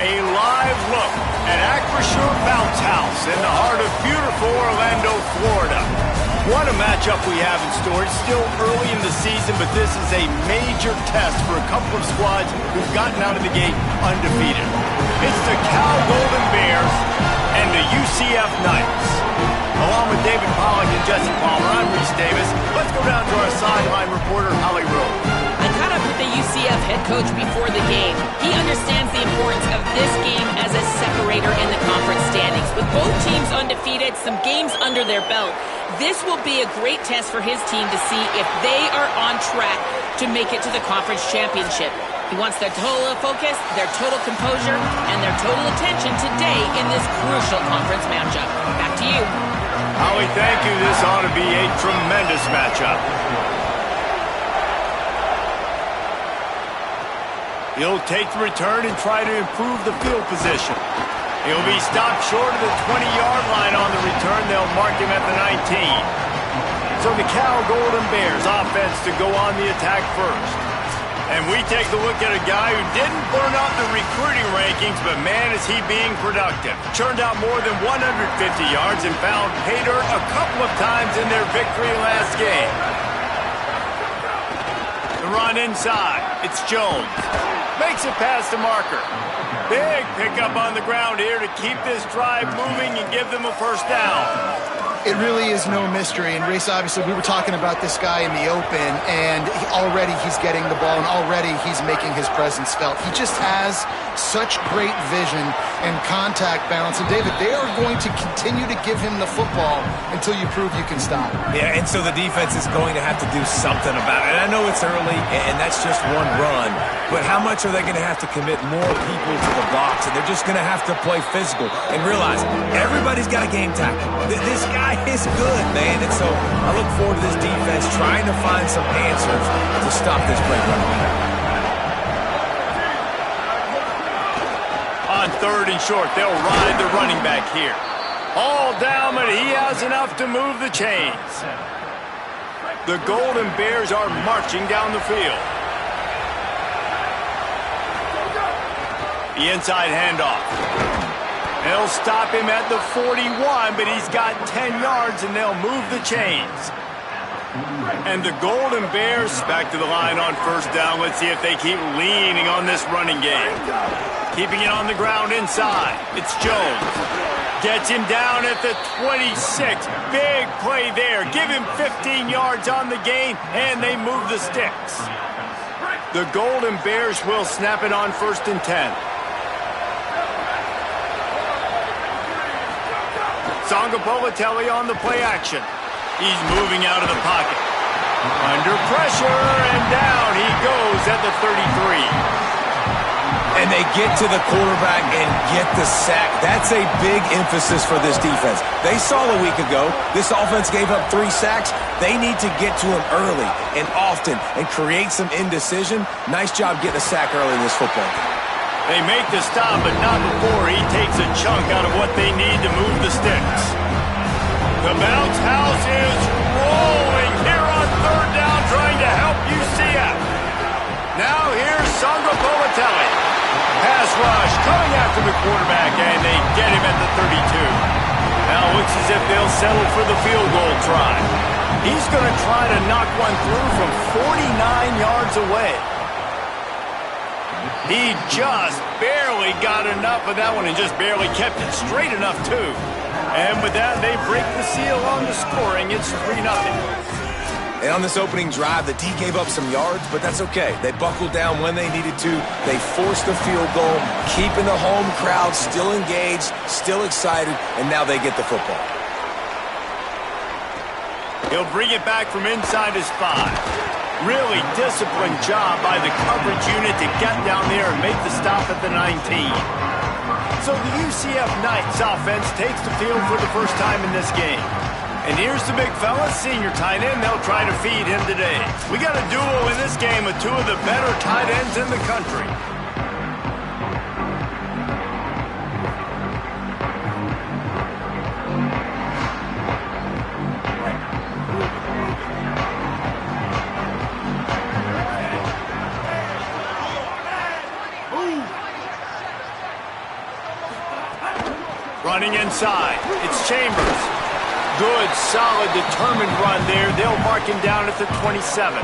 A live look at Acrisure Bounce House in the heart of beautiful Orlando, Florida. What a matchup we have in store. It's still early in the season, but this is a major test for a couple of squads who've gotten out of the gate undefeated. It's the Cal Golden Bears and the UCF Knights. Along with David Pollack and Jesse Palmer, I'm Reese Davis. Let's go down to our sideline reporter, Holly Rowe. I caught up with the UCF head coach before the game. He understands the importance of this game as a separator in the conference standings. With both teams undefeated, some games under their belt, this will be a great test for his team to see if they are on track to make it to the conference championship. He wants their total focus, their total composure, and their total attention today in this crucial conference matchup. Back to you. Holly, thank you. This ought to be a tremendous matchup. He'll take the return and try to improve the field position. He'll be stopped short of the 20-yard line on the return. They'll mark him at the 19. So the Cal Golden Bears offense to go on the attack first. And we take a look at a guy who didn't burn out the recruiting rankings, but man, is he being productive. Churned out more than 150 yards and found pay dirt a couple of times in their victory last game. The run inside. It's Jones. Makes it past the marker. Big pickup on the ground here to keep this drive moving and give them a first down. It really is no mystery. And, Race, obviously, we were talking about this guy in the open, and already he's getting the ball, and already he's making his presence felt. He just has such great vision and contact balance. And, David, they are going to continue to give him the football until you prove you can stop. Yeah, and so the defense is going to have to do something about it. And I know it's early, and that's just one run. But how much are they going to have to commit more people to the box? And they're just going to have to play physical and realize everybody's got a game tackle. This guy is good, man. And so I look forward to this defense trying to find some answers to stop this great running back. On third and short, they'll ride the running back here. All down, but he has enough to move the chains. The Golden Bears are marching down the field. The inside handoff. They'll stop him at the 41, but he's got 10 yards, and they'll move the chains. And the Golden Bears back to the line on first down. Let's see if they keep leaning on this running game. Keeping it on the ground inside. It's Jones. Gets him down at the 26. Big play there. Give him 15 yards on the gain, and they move the sticks. The Golden Bears will snap it on first and 10. Sangapolitelli on the play action. He's moving out of the pocket. Under pressure, and down he goes at the 33. And they get to the quarterback and get the sack. That's a big emphasis for this defense. They saw a week ago, this offense gave up 3 sacks. They need to get to him early and often and create some indecision. Nice job getting a sack early in this football game. They make the stop, but not before he takes a chunk out of what they need to move the sticks. The bounce house is rolling here on third down, trying to help UCF. Now here's Sangapolitelli. Pass rush coming after the quarterback, and they get him at the 32. Now it looks as if they'll settle for the field goal try. He's going to try to knock one through from 49 yards away. He just barely got enough of that one and just barely kept it straight enough, too. And with that, they break the seal on the scoring. It's 3-0. And on this opening drive, the D gave up some yards, but that's okay. They buckled down when they needed to. They forced the field goal, keeping the home crowd still engaged, still excited, and now they get the football. He'll bring it back from inside his 5. Really disciplined job by the coverage unit to get down there and make the stop at the 19. So the UCF Knights offense takes the field for the first time in this game. And here's the big fella, senior tight end. They'll try to feed him today. We got a duo in this game with 2 of the better tight ends in the country. Running inside. It's Chambers. Good, solid, determined run there. They'll mark him down at the 27.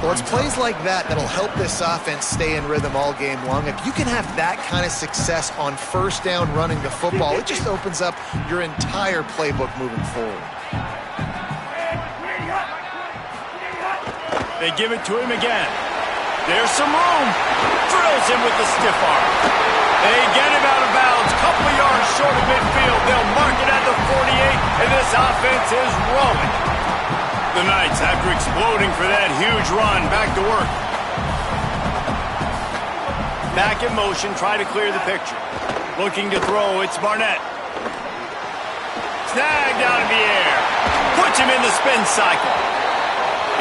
Well, it's plays like that that'll help this offense stay in rhythm all game long. If you can have that kind of success on first down running the football, it just opens up your entire playbook moving forward. They give it to him again. There's some room. Drills him with the stiff arm. They get him out of bounds. Couple of yards short of midfield. They'll mark it at the 48, and this offense is rolling. The Knights, after exploding for that huge run, back to work. Back in motion, try to clear the picture. Looking to throw, it's Barnett. Snagged out of the air. Puts him in the spin cycle.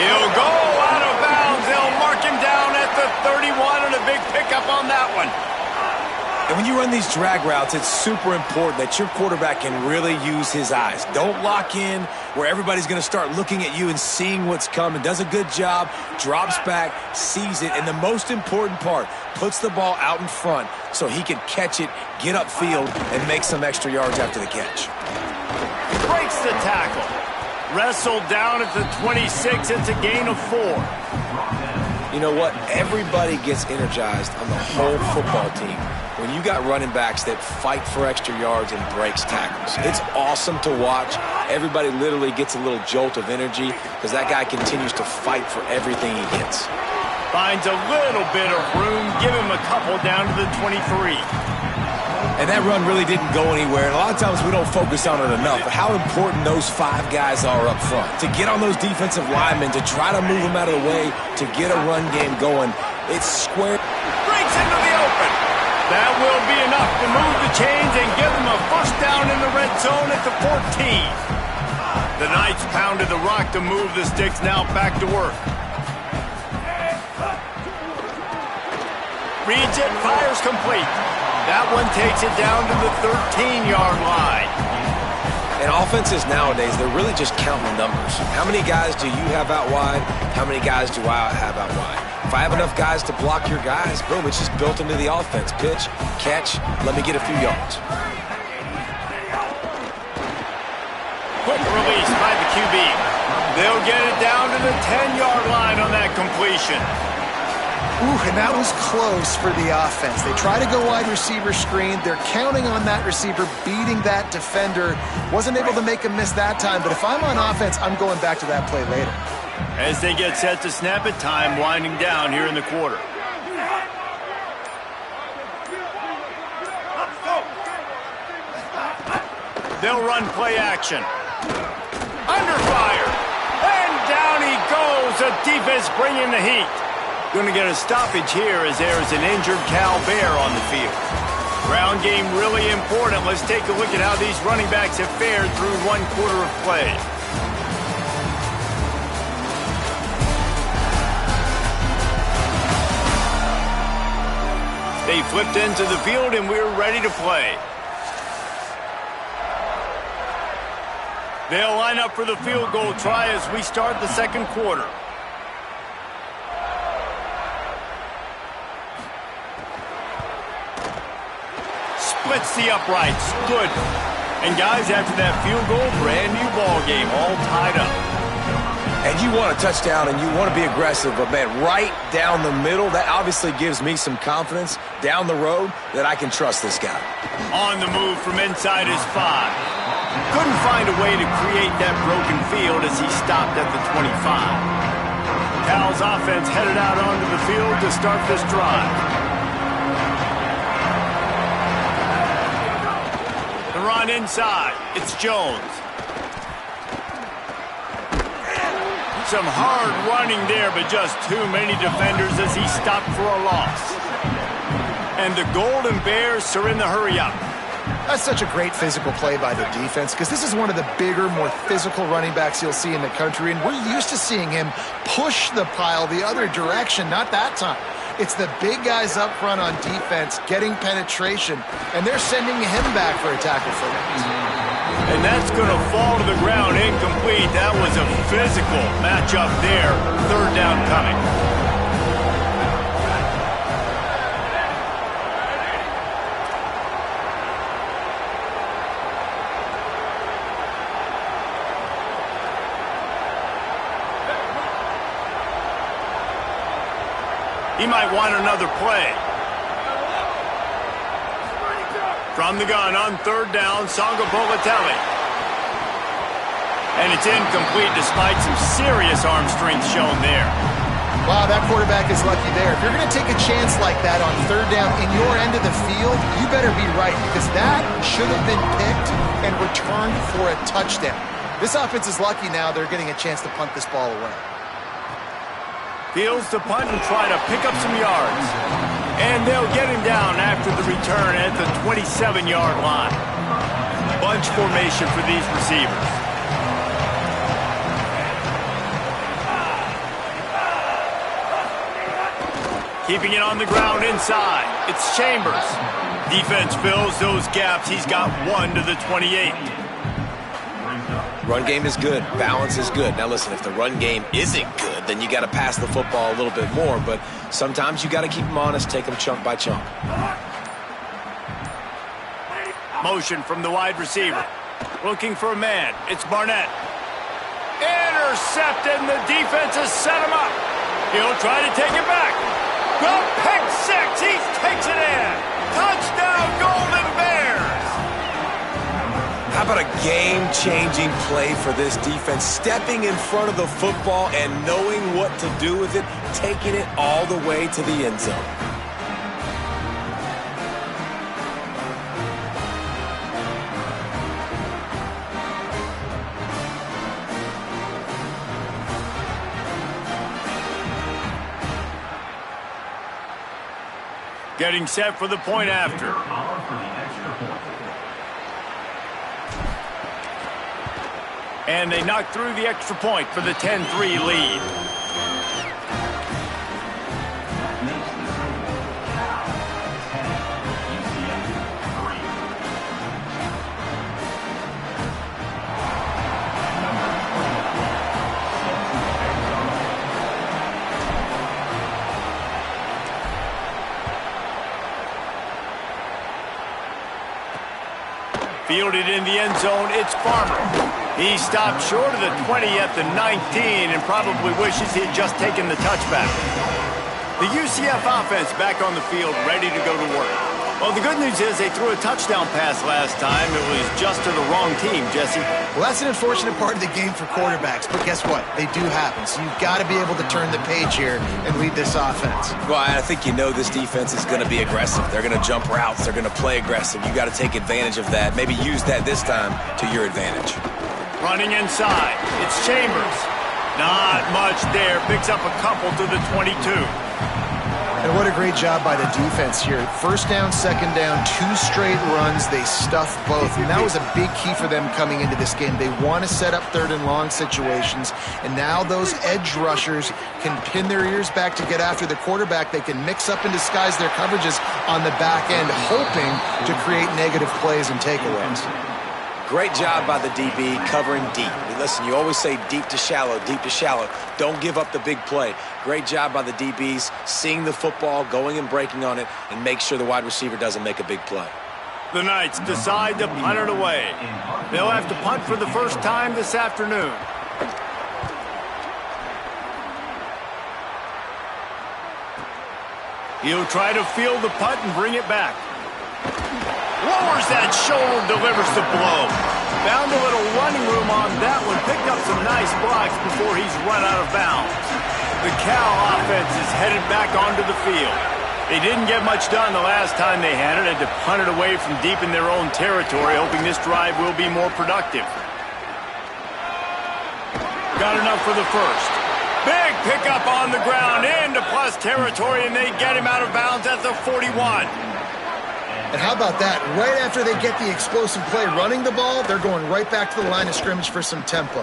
He'll go out of bounds. They'll mark him down at the 31, and a big pickup on that one. And when you run these drag routes, it's super important that your quarterback can really use his eyes. Don't lock in where everybody's going to start looking at you and seeing what's coming. Does a good job, drops back, sees it, and the most important part, puts the ball out in front so he can catch it, get upfield, and make some extra yards after the catch. Breaks the tackle. Wrestled down at the 26. It's a gain of 4. You know what? Everybody gets energized on the whole football team when you got running backs that fight for extra yards and breaks tackles. It's awesome to watch. Everybody literally gets a little jolt of energy because that guy continues to fight for everything he gets. Finds a little bit of room. Give him a couple down to the 23. And that run really didn't go anywhere. And a lot of times we don't focus on it enough. But how important those 5 guys are up front. To get on those defensive linemen, to try to move them out of the way, to get a run game going. It's square. Breaks into the open. That will be enough to move the chains and give them a first down in the red zone at the 14. The Knights pounded the rock to move the sticks. Now back to work. Reads it, fires complete. That one takes it down to the 13-yard line. And offenses nowadays, they're really just counting numbers. How many guys do you have out wide? How many guys do I have out wide? If I have enough guys to block your guys, boom, it's just built into the offense. Pitch, catch, let me get a few yards. Quick release by the QB. They'll get it down to the 10-yard line on that completion. Ooh, and that was close for the offense. They try to go wide receiver screen. They're counting on that receiver beating that defender. Wasn't able to make him miss that time, but if I'm on offense, I'm going back to that play later. As they get set to snap it, time winding down here in the quarter. They'll run play action. Under fire. And down he goes. The defense bringing the heat. Going to get a stoppage here as there is an injured Cal Bear on the field. Ground game really important. Let's take a look at how these running backs have fared through 1 quarter of play. They flipped into the field and we're ready to play. They'll line up for the field goal try as we start the 2nd quarter. Splits the uprights. Good. And guys, after that field goal, brand new ball game, all tied up. And you want a touchdown and you want to be aggressive, but man, right down the middle, that obviously gives me some confidence down the road that I can trust this guy. On the move from inside his 5. Couldn't find a way to create that broken field as he stopped at the 25. Cal's offense headed out onto the field to start this drive. The run inside. It's Jones. Some hard running there, but just too many defenders as he stopped for a loss. And the Golden Bears are in the hurry-up. That's such a great physical play by the defense because this is one of the bigger, more physical running backs you'll see in the country, and we're used to seeing him push the pile the other direction, not that time. It's the big guys up front on defense getting penetration, and they're sending him back for a tackle for that. And that's going to fall to the ground incomplete. That was a physical matchup there. 3rd down coming. He might want another play. From the gun on third down, Songa Bolatelli. And it's incomplete despite some serious arm strength shown there. Wow, that quarterback is lucky there. If you're going to take a chance like that on third down in your end of the field, you better be right, because that should have been picked and returned for a touchdown. This offense is lucky now they're getting a chance to punt this ball away. Fields to punt and try to pick up some yards. And they'll get him down after the return at the 27-yard line. Bunch formation for these receivers. Keeping it on the ground inside. It's Chambers. Defense fills those gaps. He's got 1 to the 28. Run game is good. Balance is good. Now listen, if the run game isn't good, then you got to pass the football a little bit more. But sometimes you got to keep them honest, take them chunk by chunk. Motion from the wide receiver. Looking for a man. It's Barnett. Intercepted, and the defense has set him up. He'll try to take it back. The pick six. He takes it in. Touchdown, Golden Bears. How about a game-changing play for this defense? Stepping in front of the football and knowing what to do with it, taking it all the way to the end zone. Getting set for the point after. And they knock through the extra point for the 10-3 lead. Fielded in the end zone, it's Farmer. He stopped short of the 20 at the 19 and probably wishes he had just taken the touchback. The UCF offense back on the field, ready to go to work. Well, the good news is they threw a touchdown pass last time. It was just to the wrong team, Jesse. Well, that's an unfortunate part of the game for quarterbacks, but guess what? They do happen, so you've got to be able to turn the page here and lead this offense. Well, I think you know this defense is going to be aggressive. They're going to jump routes. They're going to play aggressive. You got to take advantage of that. Maybe use that this time to your advantage. Running inside. It's Chambers. Not much there. Picks up a couple to the 22. And what a great job by the defense here. First down, second down, 2 straight runs. They stuffed both. And that was a big key for them coming into this game. They want to set up third and long situations. And now those edge rushers can pin their ears back to get after the quarterback. They can mix up and disguise their coverages on the back end, hoping to create negative plays and takeaways. Great job by the DB covering deep. Listen, you always say deep to shallow, deep to shallow. Don't give up the big play. Great job by the DBs, seeing the football, going and breaking on it, and make sure the wide receiver doesn't make a big play. The Knights decide to punt it away. They'll have to punt for the first time this afternoon. He'll try to field the punt and bring it back. Lowers that shoulder, delivers the blow. Found a little running room on that one. Picked up some nice blocks before he's run out of bounds. The Cal offense is headed back onto the field. They didn't get much done the last time they had it. Had to punt it away from deep in their own territory, hoping this drive will be more productive. Got enough for the first. Big pickup on the ground into plus territory, and they get him out of bounds at the 41. And how about that? Right after they get the explosive play running the ball, they're going right back to the line of scrimmage for some tempo.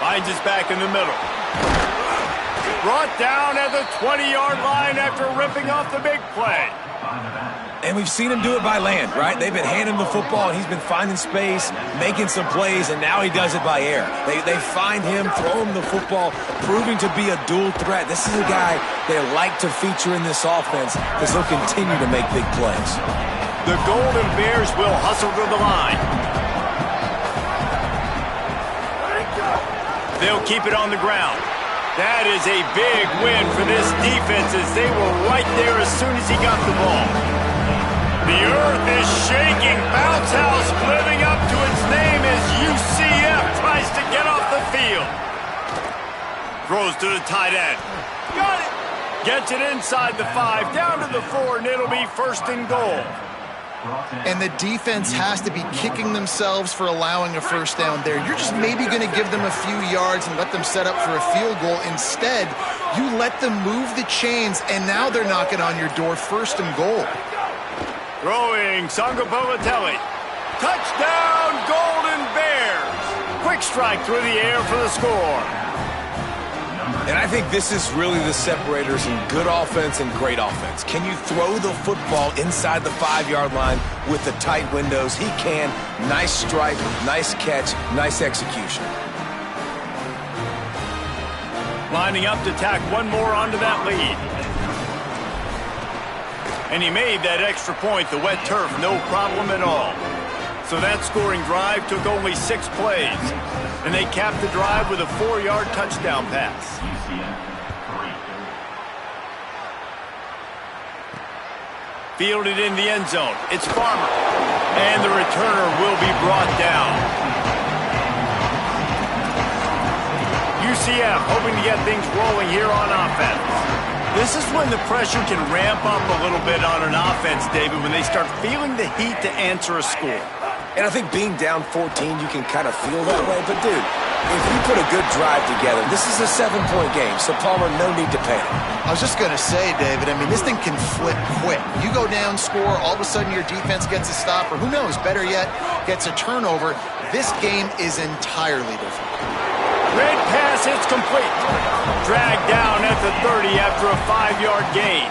Finds us back in the middle. Brought down at the 20-yard line after ripping off the big play. And we've seen him do it by land, right? They've been handing him the football, and he's been finding space, making some plays, and now he does it by air. They find him, throw him the football, proving to be a dual threat. This is a guy they like to feature in this offense because he'll continue to make big plays. The Golden Bears will hustle to the line. They'll keep it on the ground. That is a big win for this defense as they were right there as soon as he got the ball. The earth is shaking. Bounce House living up to its name as UCF tries to get off the field. Throws to the tight end. Got it. Gets it inside the 5, down to the 4, and it'll be first and goal. And the defense has to be kicking themselves for allowing a first down there. You're just maybe going to give them a few yards and let them set up for a field goal. Instead, you let them move the chains, and now they're knocking on your door, first and goal. Throwing, Sangapolatelli. Touchdown, Golden Bears. Quick strike through the air for the score. And I think this is really the separators in good offense and great offense. Can you throw the football inside the 5-yard line with the tight windows? He can. Nice strike, nice catch, nice execution. Lining up to tack one more onto that lead. And he made that extra point, the wet turf, no problem at all. So that scoring drive took only 6 plays. And they capped the drive with a 4-yard touchdown pass. Fielded in the end zone. It's Farmer. And the returner will be brought down. UCF hoping to get things rolling here on offense. This is when the pressure can ramp up a little bit on an offense, David, when they start feeling the heat to answer a score. And I think being down 14, you can kind of feel that way. But, dude, if you put a good drive together, this is a 7-point game, so Palmer, no need to panic. I was just going to say, David, I mean, this thing can flip quick. You go down, score, all of a sudden your defense gets a stop, or who knows, better yet, gets a turnover. This game is entirely different. Red pass, it's complete. Dragged down at the 30 after a 5-yard gain.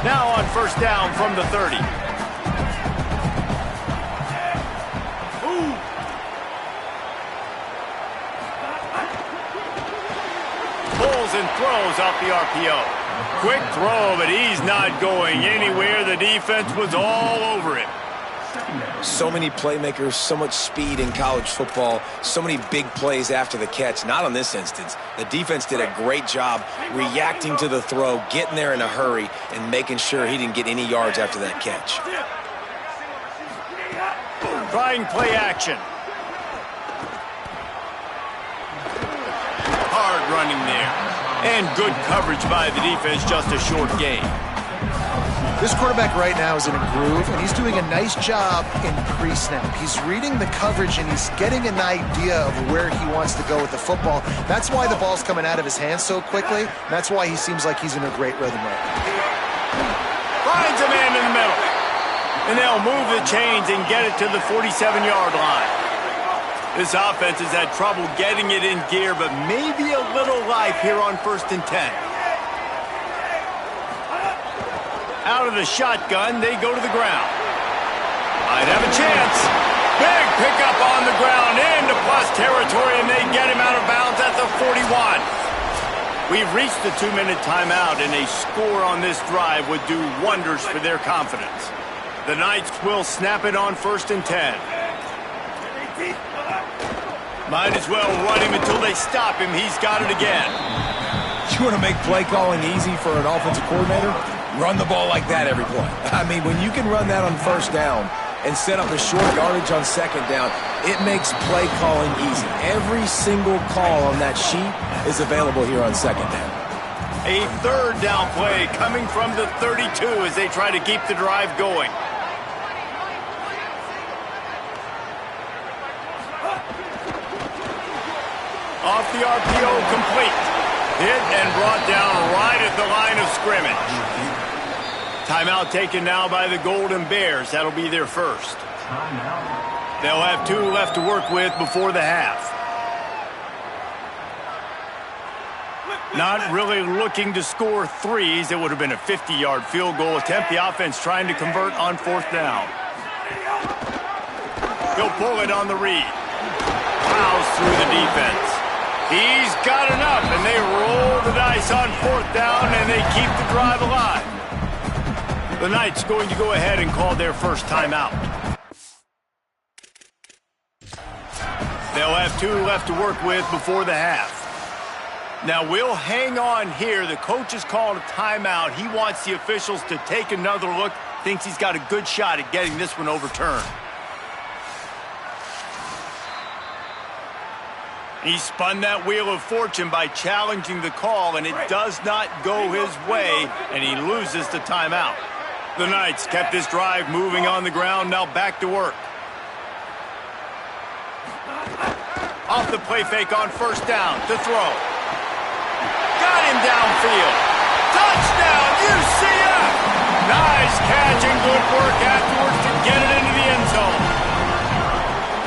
Now on first down from the 30. Pulls and throws off the RPO. Quick throw, but he's not going anywhere. The defense was all over it. So many playmakers, so much speed in college football, so many big plays after the catch. Not on this instance. The defense did a great job reacting to the throw, getting there in a hurry, and making sure he didn't get any yards after that catch. Trying play action. Hard running there. And good coverage by the defense, just a short gain. This quarterback right now is in a groove, and he's doing a nice job in pre-snap. He's reading the coverage, and he's getting an idea of where he wants to go with the football. That's why the ball's coming out of his hands so quickly. That's why he seems like he's in a great rhythm right now. Finds a man in the middle. And they'll move the chains and get it to the 47-yard line. This offense has had trouble getting it in gear, but maybe a little life here on 1st and 10. Out of the shotgun, they go to the ground. Might have a chance. Big pickup on the ground into plus territory, and they get him out of bounds at the 41. We've reached the 2-minute timeout, and a score on this drive would do wonders for their confidence. The Knights will snap it on 1st and 10. Might as well run him until they stop him. He's got it again. You want to make play calling easy for an offensive coordinator? Run the ball like that every play. I mean, when you can run that on first down and set up a short yardage on second down, it makes play calling easy. Every single call on that sheet is available here on second down. A 3rd down play coming from the 32 as they try to keep the drive going. Off the RPO, complete. Hit and brought down right at the line of scrimmage. Timeout taken now by the Golden Bears. That'll be their first. They'll have 2 left to work with before the half. Not really looking to score threes. It would have been a 50-yard field goal attempt. The offense trying to convert on 4th down. He'll pull it on the read. Plows through the defense. He's got enough, and they roll the dice on 4th down, and they keep the drive alive. The Knights going to go ahead and call their first timeout. They'll have 2 left to work with before the half. Now we'll hang on here. The coach has called a timeout. He wants the officials to take another look. Thinks he's got a good shot at getting this one overturned. He spun that wheel of fortune by challenging the call, and it does not go his way, and he loses the timeout. The Knights kept this drive moving on the ground, now back to work. Off the play fake on first down to throw. Got him downfield. Touchdown, UCF! Nice catch and good work afterwards to get it into the end zone.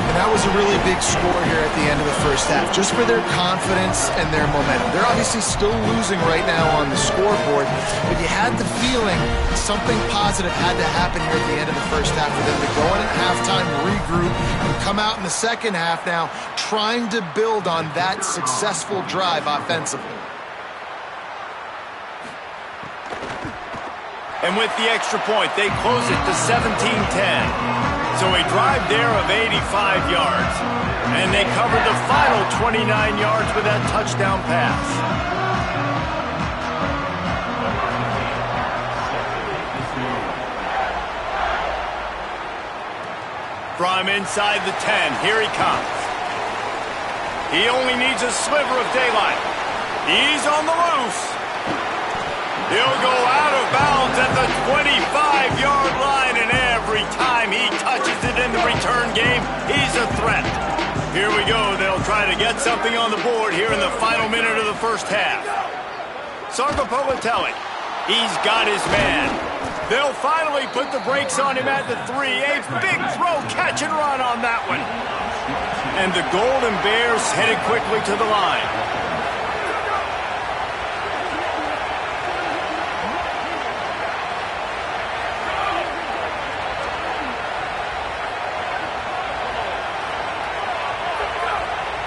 And that was a really big score here at the end of the first half, just for their confidence and their momentum. They're obviously still losing right now on the scoreboard, but you had the feeling something positive had to happen here at the end of the first half for them to go in at halftime, regroup, and come out in the second half now trying to build on that successful drive offensively. And with the extra point, they close it to 17-10. So a drive there of 85 yards. And they covered the final 29 yards with that touchdown pass. From inside the 10, here he comes. He only needs a sliver of daylight. He's on the loose. He'll go out of bounds at the 25-yard line, and every time he touches it in the return game, he's a threat. Here we go. They'll try to get something on the board here in the final minute of the first half. Sargopolitelli, he's got his man. They'll finally put the brakes on him at the 3. A big throw, catch and run on that one. And the Golden Bears headed quickly to the line.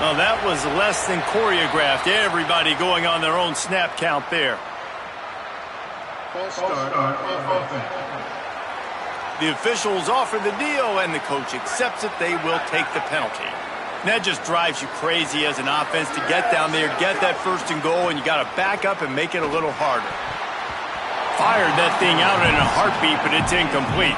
Well, that was less than choreographed. Everybody going on their own snap count there. The officials offer the deal, and the coach accepts it. They will take the penalty. And that just drives you crazy as an offense to get down there, get that first and goal, and you got to back up and make it a little harder. Fired that thing out in a heartbeat, but it's incomplete.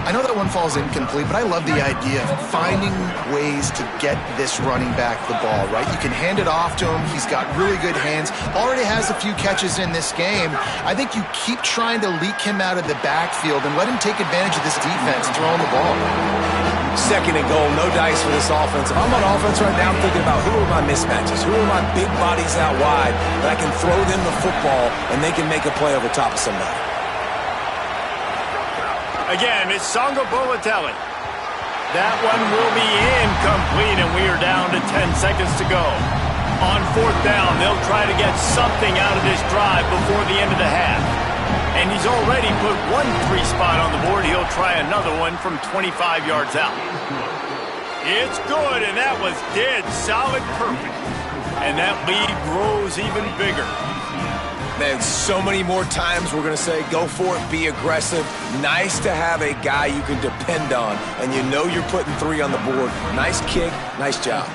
I know that one falls incomplete, but I love the idea of finding ways to get this running back the ball, right? You can hand it off to him. He's got really good hands. Already has a few catches in this game. I think you keep trying to leak him out of the backfield and let him take advantage of this defense throwing the ball. Second and goal, no dice for this offense. If I'm on offense right now, I'm thinking about who are my mismatches, who are my big bodies out wide that I can throw them the football and they can make a play over top of somebody. Again, it's Sargopolitelli. That one will be incomplete, and we are down to 10 seconds to go. On fourth down, they'll try to get something out of this drive before the end of the half. And he's already put one 3 spot on the board. He'll try another one from 25 yards out. It's good, and that was dead solid perfect. And that lead grows even bigger. Man, so many more times we're going to say, go for it, be aggressive. Nice to have a guy you can depend on, and you know you're putting 3 on the board. Nice kick, nice job.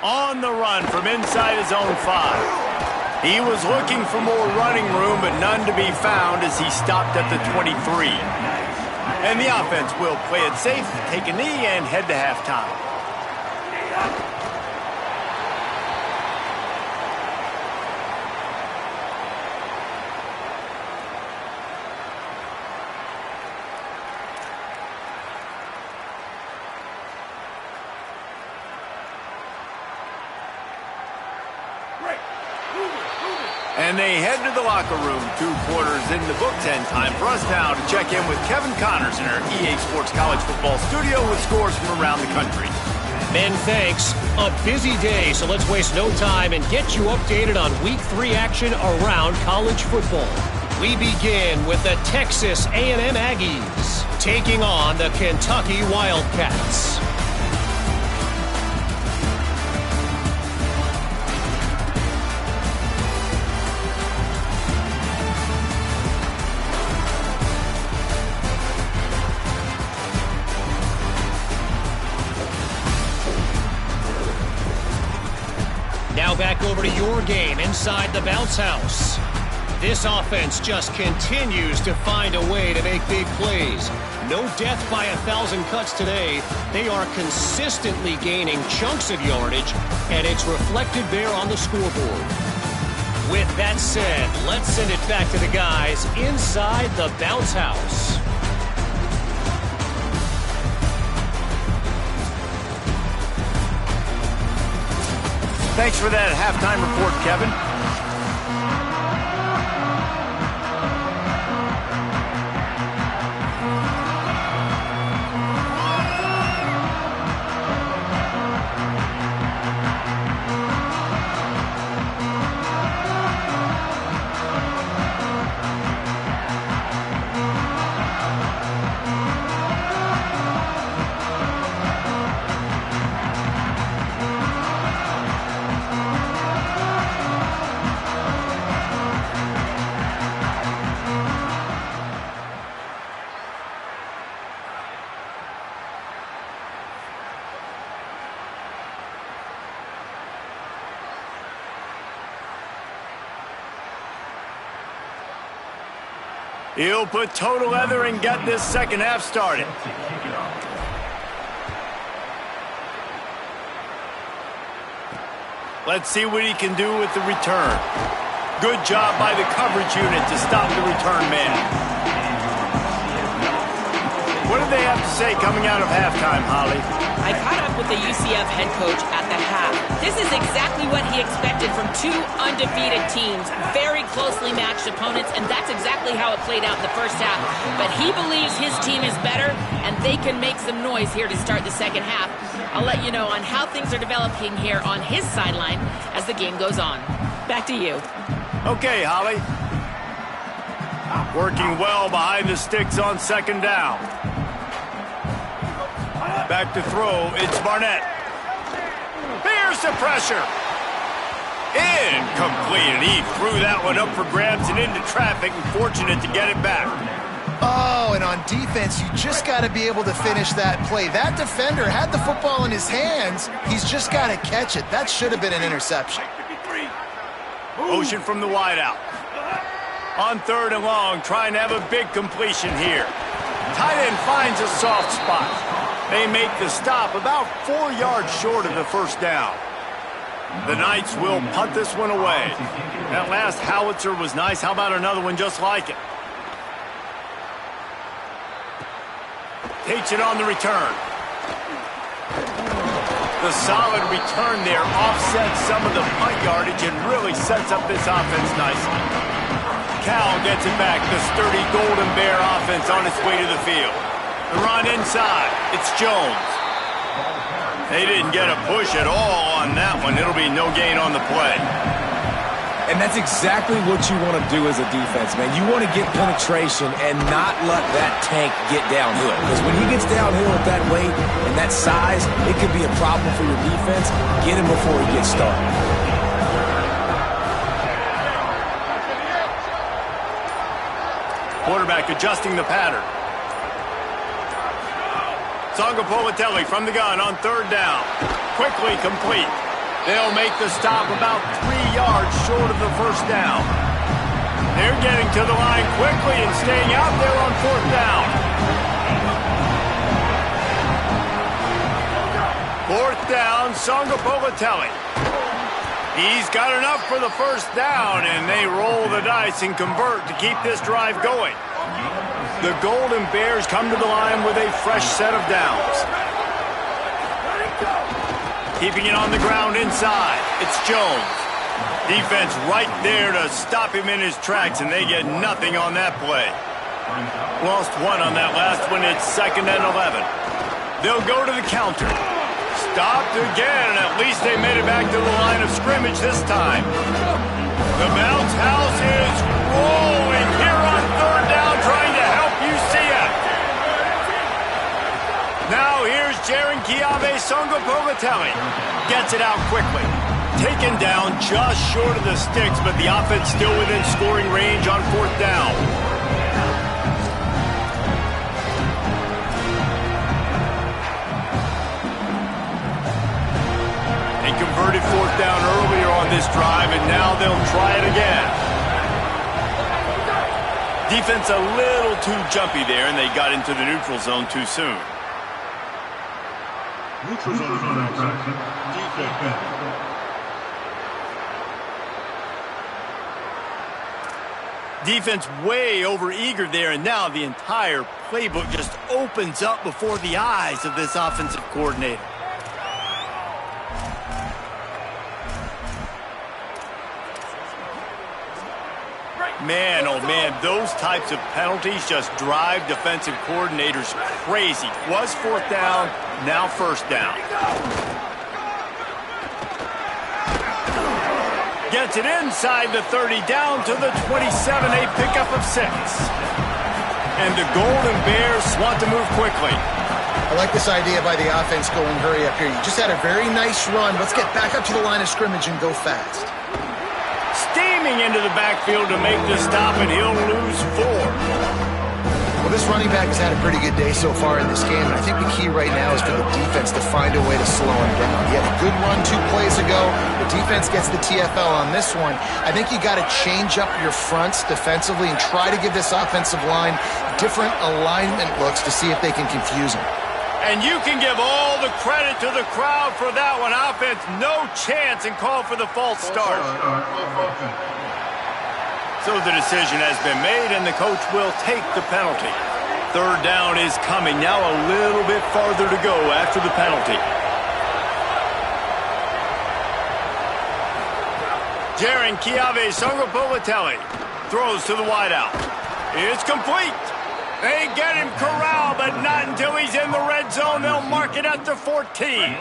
On the run from inside his own 5. He was looking for more running room, but none to be found as he stopped at the 23. And the offense will play it safe, take a knee, and head to halftime. And they head to the locker room. 2 quarters in the books, and time for us now to check in with Kevin Connors in our EA Sports College Football studio with scores from around the country. Ben, thanks. A busy day, so let's waste no time and get you updated on Week 3 action around college football. We begin with the Texas A&M Aggies taking on the Kentucky Wildcats. Now back over to your game inside the bounce house. This offense just continues to find a way to make big plays. No death by 1,000 cuts today. They are consistently gaining chunks of yardage, and it's reflected there on the scoreboard. With that said, let's send it back to the guys inside the bounce house. Thanks for that halftime report, Kevin. He'll put total leather and get this second half started. Let's see what he can do with the return. Good job by the coverage unit to stop the return man. What do they have to say coming out of halftime, Holly? I caught up with the UCF head coach at the half. This is exactly what he expected from two undefeated teams, very closely matched opponents, and that's exactly how it played out in the first half. But he believes his team is better, and they can make some noise here to start the second half. I'll let you know on how things are developing here on his sideline as the game goes on. Back to you. Okay, Holly. Working well behind the sticks on second down. Back to throw, it's Barnett. There's the pressure. Incomplete, and he threw that one up for grabs and into traffic, and fortunate to get it back. Oh, and on defense, you just got to be able to finish that play. That defender had the football in his hands. He's just got to catch it. That should have been an interception. Motion from the wideout. On third and long, trying to have a big completion here. Tight end finds a soft spot. They make the stop about 4 yards short of the first down. The Knights will punt this one away. That last howitzer was nice. How about another one just like it? Takes it on the return. The solid return there offsets some of the punt yardage and really sets up this offense nicely. Cal gets it back. The sturdy Golden Bear offense on its way to the field. The run inside. It's Jones. They didn't get a push at all on that one. It'll be no gain on the play. And that's exactly what you want to do as a defense, man. You want to get penetration and not let that tank get downhill. Because when he gets downhill at that weight and that size, it could be a problem for your defense. Get him before he gets started. Quarterback adjusting the pattern. Sangapolitelli from the gun on third down. Quickly complete. They'll make the stop about 3 yards short of the first down. They're getting to the line quickly and staying out there on fourth down. Fourth down, Sangapolitelli. He's got enough for the first down, and they roll the dice and convert to keep this drive going. The Golden Bears come to the line with a fresh set of downs. Keeping it on the ground inside. It's Jones. Defense right there to stop him in his tracks, and they get nothing on that play. Lost one on that last one. It's 2nd and 11. They'll go to the counter. Stopped again, and at least they made it back to the line of scrimmage this time. The bounce house is rolling here on third down, trying to help UCF. Now here's Jaron Kiave Sangapolitelli. Gets it out quickly. Taken down just short of the sticks, but the offense still within scoring range on fourth down. They converted fourth down earlier this drive, and now they'll try it again. Defense a little too jumpy there, and they got into the neutral zone too soon. Neutral zone infraction. Defense. Defense way over-eager there, and now the entire playbook just opens up before the eyes of this offensive coordinator. Man, oh man, those types of penalties just drive defensive coordinators crazy. Was fourth down, now first down. Gets it inside the 30, down to the 27, a pickup of 6. And the Golden Bears want to move quickly. I like this idea by the offense going hurry up here. You just had a very nice run. Let's get back up to the line of scrimmage and go fast. Steaming into the backfield to make the stop, and he'll lose 4. Well, this running back has had a pretty good day so far in this game, and I think the key right now is for the defense to find a way to slow him down. He had a good run 2 plays ago. The defense gets the TFL on this one. I think you got to change up your fronts defensively and try to give this offensive line different alignment looks to see if they can confuse him. And you can give all the credit to the crowd for that one. Offense, no chance, and call for the false start. So the decision has been made, and the coach will take the penalty. Third down is coming. Now a little bit farther to go after the penalty. Jaron Kiave-Songopolatelli throws to the wideout. It's complete. They get him corralled, but not until he's in the red zone. They'll mark it at the 14.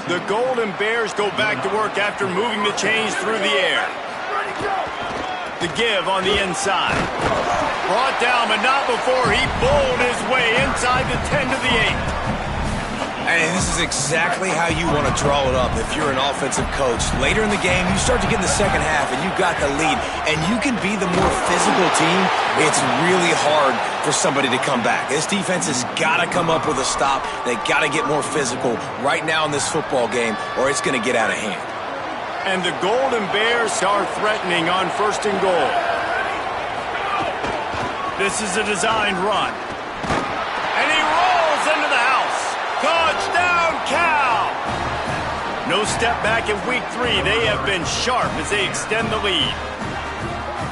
The Golden Bears go back to work after moving the chains through the air. The give on the inside. Brought down, but not before he bowled his way inside the 10 to the 8. And this is exactly how you want to draw it up if you're an offensive coach. Later in the game, you start to get in the second half, and you've got the lead, and you can be the more physical team. It's really hard for somebody to come back. This defense has got to come up with a stop. They got to get more physical right now in this football game, or it's going to get out of hand. And the Golden Bears are threatening on 1st and goal. This is a designed run. And he rolls into the house. Touchdown, Cal! No step back in week 3. They have been sharp as they extend the lead.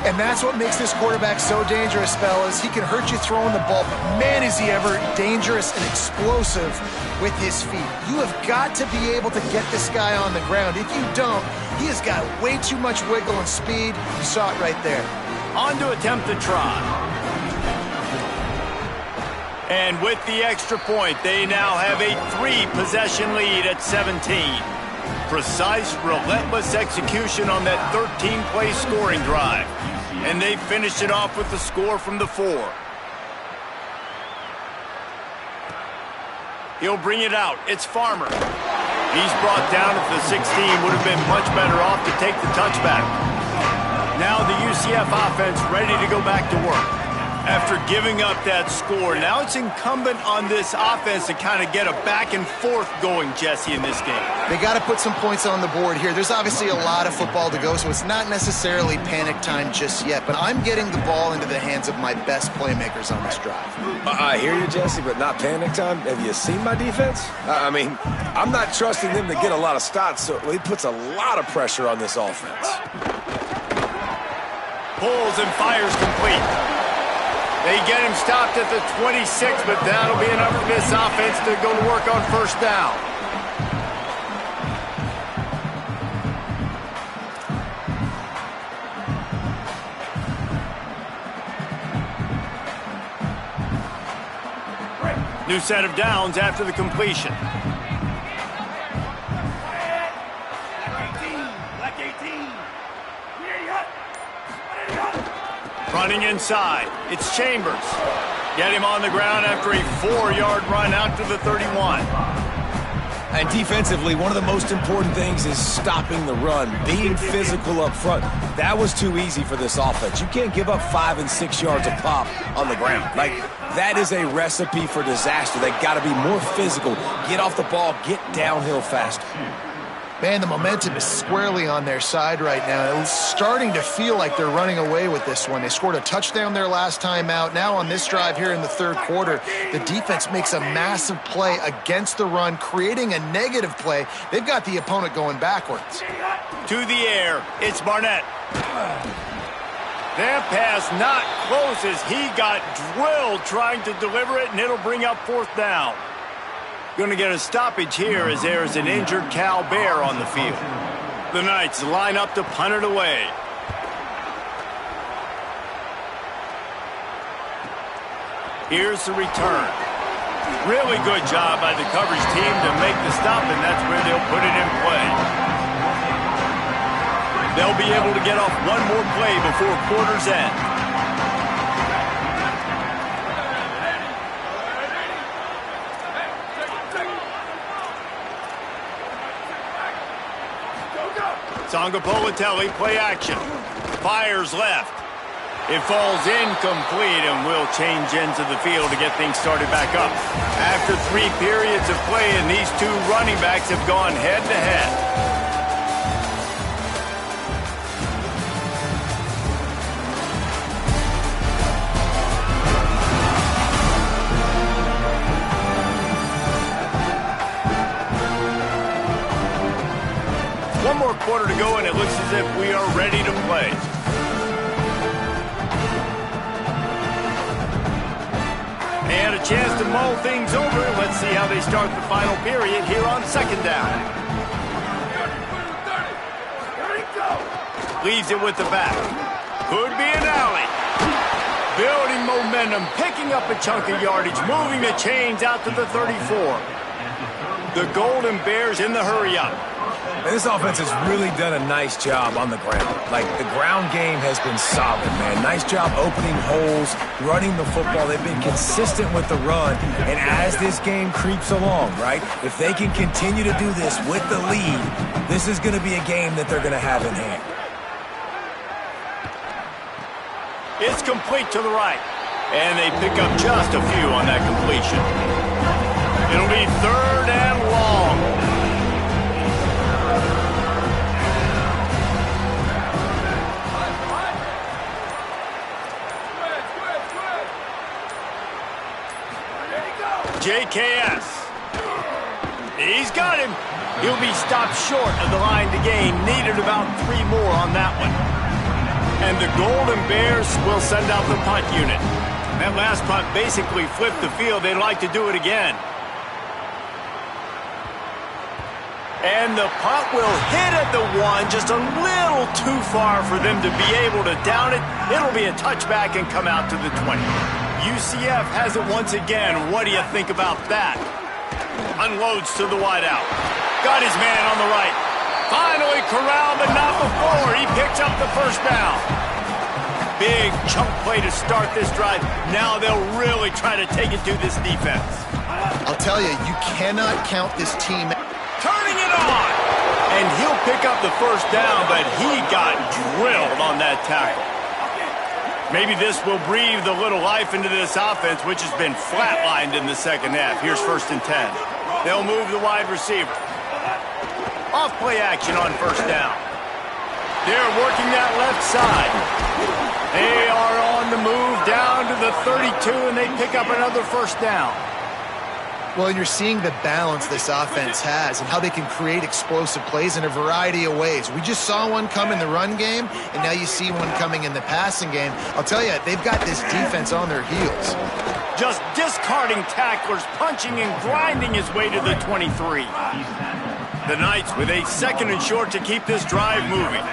And that's what makes this quarterback so dangerous, fellas. He can hurt you throwing the ball, but man, is he ever dangerous and explosive with his feet. You have got to be able to get this guy on the ground. If you don't, he has got way too much wiggle and speed. You saw it right there. On to attempt the try. And with the extra point, they now have a 3-possession lead at 17. Precise, relentless execution on that 13-play scoring drive. And they finished it off with the score from the 4. He'll bring it out. It's Farmer. He's brought down at the 16. Would have been much better off to take the touchback. Now the UCF offense ready to go back to work. After giving up that score, now it's incumbent on this offense to kind of get a back and forth going, Jesse, in this game. They got to put some points on the board here. There's obviously a lot of football to go, so it's not necessarily panic time just yet, but I'm getting the ball into the hands of my best playmakers on this drive. I hear you, Jesse, but not panic time. Have you seen my defense? I mean, I'm not trusting them to get a lot of stops, so it puts a lot of pressure on this offense. Pulls and fires complete. They get him stopped at the 26, but that'll be enough for this offense to go to work on 1st down. New set of downs after the completion. Running inside, it's Chambers. Get him on the ground after a 4-yard run out to the 31. And defensively, one of the most important things is stopping the run, being physical up front. That was too easy for this offense. You can't give up 5 and 6 yards of pop on the ground. Like, that is a recipe for disaster. They got to be more physical, get off the ball, get downhill faster. Man, the momentum is squarely on their side right now. It's starting to feel like they're running away with this one. They scored a touchdown their last time out. Now on this drive here in the third quarter, the defense makes a massive play against the run, creating a negative play. They've got the opponent going backwards. To the air, it's Barnett. That pass not close as he got drilled trying to deliver it, and it'll bring up fourth down. Going to get a stoppage here as there's an injured Cal Bear on the field. The Knights line up to punt it away. Here's the return. Really good job by the coverage team to make the stop, and that's where they'll put it in play. They'll be able to get off one more play before quarter's end. Sangapolatelli, play action. Fires left. It falls incomplete and will change ends of the field to get things started back up. After 3 periods of play, and these two running backs have gone head-to-head. One more quarter to go, and it looks as if we are ready to play. And a chance to mull things over. Let's see how they start the final period here on second down. Leaves it with the back. Could be an alley. Building momentum, picking up a chunk of yardage, moving the chains out to the 34. The Golden Bears in the hurry-up. And this offense has really done a nice job on the ground. Like, the ground game has been solid, man. Nice job opening holes, running the football. They've been consistent with the run. And as this game creeps along, right, if they can continue to do this with the lead, this is going to be a game that they're going to have in hand. It's complete to the right. And they pick up just a few on that completion. It'll be third and long. JKS. He's got him. He'll be stopped short of the line to gain. Needed about 3 more on that one. And the Golden Bears will send out the punt unit. That last punt basically flipped the field. They'd like to do it again. And the punt will hit at the 1, just a little too far for them to be able to down it. It'll be a touchback and come out to the 20. UCF has it once again. What do you think about that? Unloads to the wideout. Got his man on the right. Finally corralled, but not before. He picks up the first down. Big chunk play to start this drive. Now they'll really try to take it to this defense. I'll tell you, you cannot count this team. Turning it on. And he'll pick up the first down, but he got drilled on that tackle. Maybe this will breathe a little life into this offense, which has been flatlined in the second half. Here's 1st and 10. They'll move the wide receiver. Off play action on first down. They're working that left side. They are on the move down to the 32, and they pick up another first down. Well, and you're seeing the balance this offense has and how they can create explosive plays in a variety of ways. We just saw one come in the run game, and now you see one coming in the passing game. I'll tell you, they've got this defense on their heels. Just discarding tacklers, punching and grinding his way to the 23. The Knights with a 2nd and short to keep this drive moving.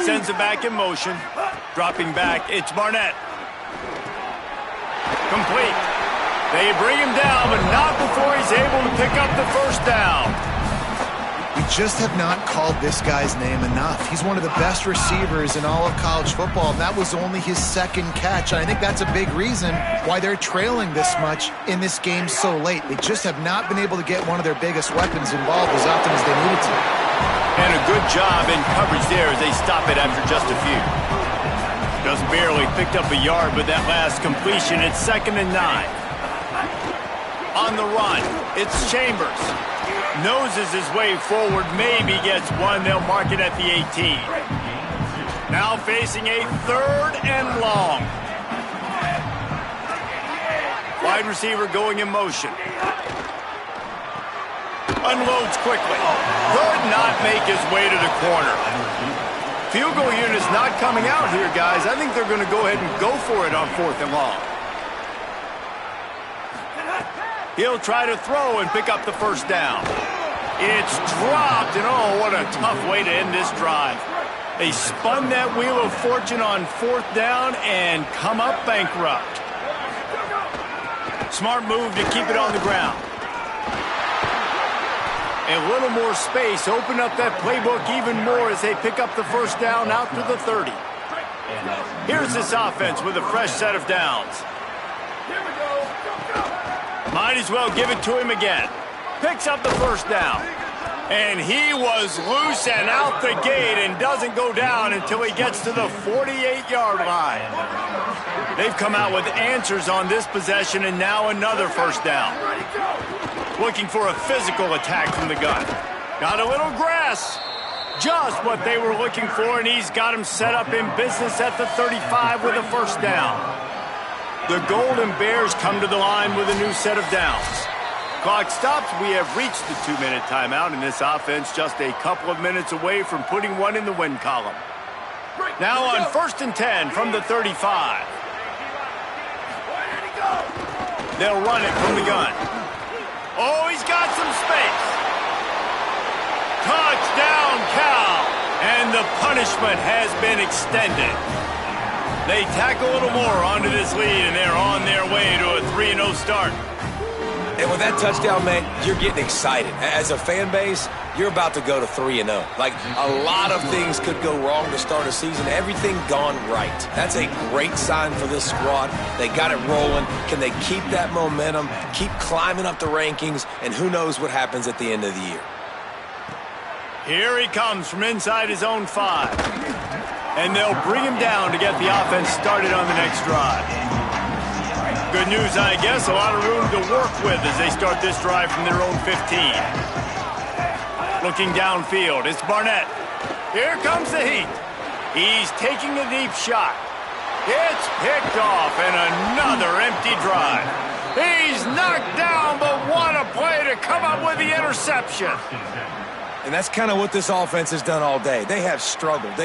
Sends it back in motion. Dropping back, it's Barnett. Complete. They bring him down, but not before he's able to pick up the first down. We just have not called this guy's name enough. He's one of the best receivers in all of college football, and that was only his 2nd catch. I think that's a big reason why they're trailing this much in this game so late. They just have not been able to get one of their biggest weapons involved as often as they needed to. And a good job in coverage there as they stop it after just a few. Just barely picked up a yard with that last completion. It's 2nd and 9. On the run, it's Chambers. Noses his way forward, maybe gets one. They'll mark it at the 18. Now facing a 3rd and long. Wide receiver going in motion. Unloads quickly. Could not make his way to the corner. Field goal unit's not coming out here, guys. I think they're going to go ahead and go for it on 4th and long. He'll try to throw and pick up the first down. It's dropped, and oh, what a tough way to end this drive. They spun that wheel of fortune on 4th down and come up bankrupt. Smart move to keep it on the ground. A little more space, open up that playbook even more as they pick up the first down out to the 30. Here's this offense with a fresh set of downs. Might as well give it to him again. Picks up the first down. And he was loose and out the gate and doesn't go down until he gets to the 48-yard line. They've come out with answers on this possession and now another first down. Looking for a physical attack from the gun. Got a little grass. Just what they were looking for, and he's got him set up in business at the 35 with a first down. The Golden Bears come to the line with a new set of downs. Clock stops. We have reached the 2-minute timeout, and this offense just a couple of minutes away from putting one in the win column. Now on 1st and 10 from the 35. They'll run it from the gun. Oh, he's got some space. Touchdown, Cal. And the punishment has been extended. They tack a little more onto this lead, and they're on their way to a 3-0 start. And with that touchdown, man, you're getting excited. As a fan base, you're about to go to 3-0. Like, a lot of things could go wrong to start a season. Everything gone right. That's a great sign for this squad. They got it rolling. Can they keep that momentum, keep climbing up the rankings, and who knows what happens at the end of the year. Here he comes from inside his own 5. And they'll bring him down to get the offense started on the next drive. Good news, I guess. A lot of room to work with as they start this drive from their own 15. Looking downfield, it's Barnett. Here comes the heat. He's taking a deep shot. It's picked off, and another empty drive. He's knocked down, but what a play to come up with the interception. And that's kind of what this offense has done all day. They have struggled.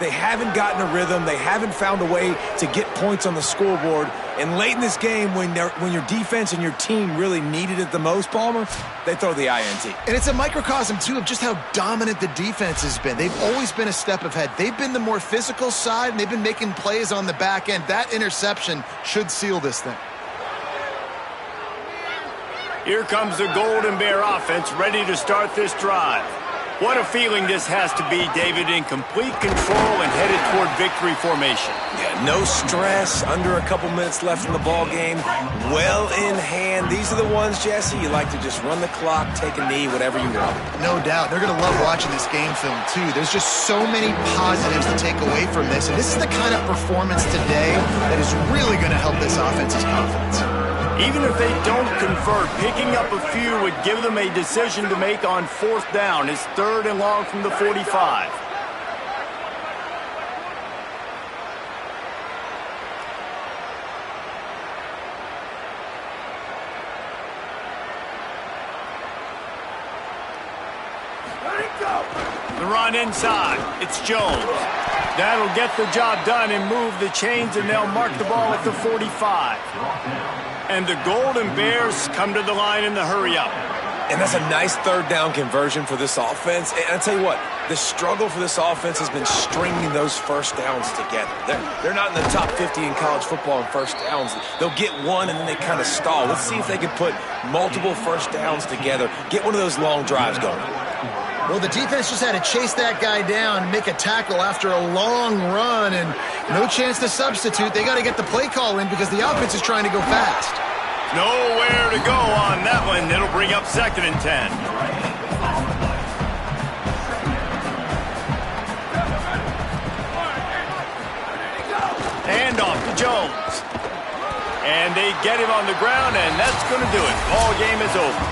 They haven't gotten a rhythm. They haven't found a way to get points on the scoreboard. And late in this game, when your defense and your team really needed it the most, Palmer, they throw the INT. And it's a microcosm, too, of just how dominant the defense has been. They've always been a step ahead. They've been the more physical side, and they've been making plays on the back end. That interception should seal this thing. Here comes the Golden Bear offense ready to start this drive. What a feeling this has to be, David, in complete control and headed toward victory formation. Yeah, no stress, under a couple minutes left in the ball game, well in hand. These are the ones, Jesse, you like to just run the clock, take a knee, whatever you want. No doubt. They're going to love watching this game film, too. There's just so many positives to take away from this, and this is the kind of performance today that is really going to help this offense's confidence. Even if they don't convert, picking up a few would give them a decision to make on 4th down. It's 3rd and long from the 45. The run inside. It's Jones. That'll get the job done and move the chains, and they'll mark the ball at the 45. And the Golden Bears come to the line in the hurry-up. And that's a nice 3rd down conversion for this offense. And I'll tell you what, the struggle for this offense has been stringing those first downs together. They're not in the top 50 in college football in first downs. They'll get one, and then they kind of stall. Let's see if they can put multiple first downs together, get one of those long drives going. Well, the defense just had to chase that guy down, make a tackle after a long run, and no chance to substitute. They got to get the play call in because the offense is trying to go fast. Nowhere to go on that one. It'll bring up 2nd and 10. Hand off to Jones. And they get him on the ground, and that's going to do it. Ball game is over.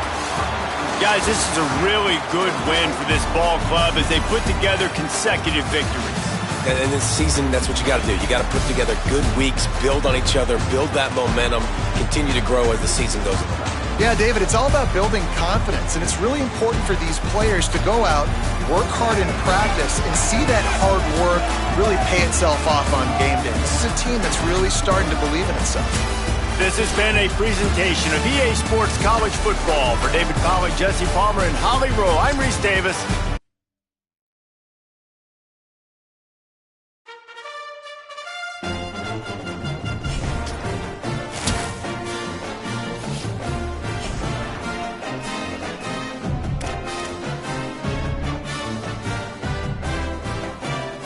Guys, this is a really good win for this ball club as they put together consecutive victories. And in this season, that's what you got to do. You got to put together good weeks, build on each other, build that momentum, continue to grow as the season goes on. Yeah, David, it's all about building confidence, and it's really important for these players to go out, work hard in practice, and see that hard work really pay itself off on game day. This is a team that's really starting to believe in itself. This has been a presentation of EA Sports College Football. For David Pollack, Jesse Palmer, and Holly Rowe, I'm Reese Davis.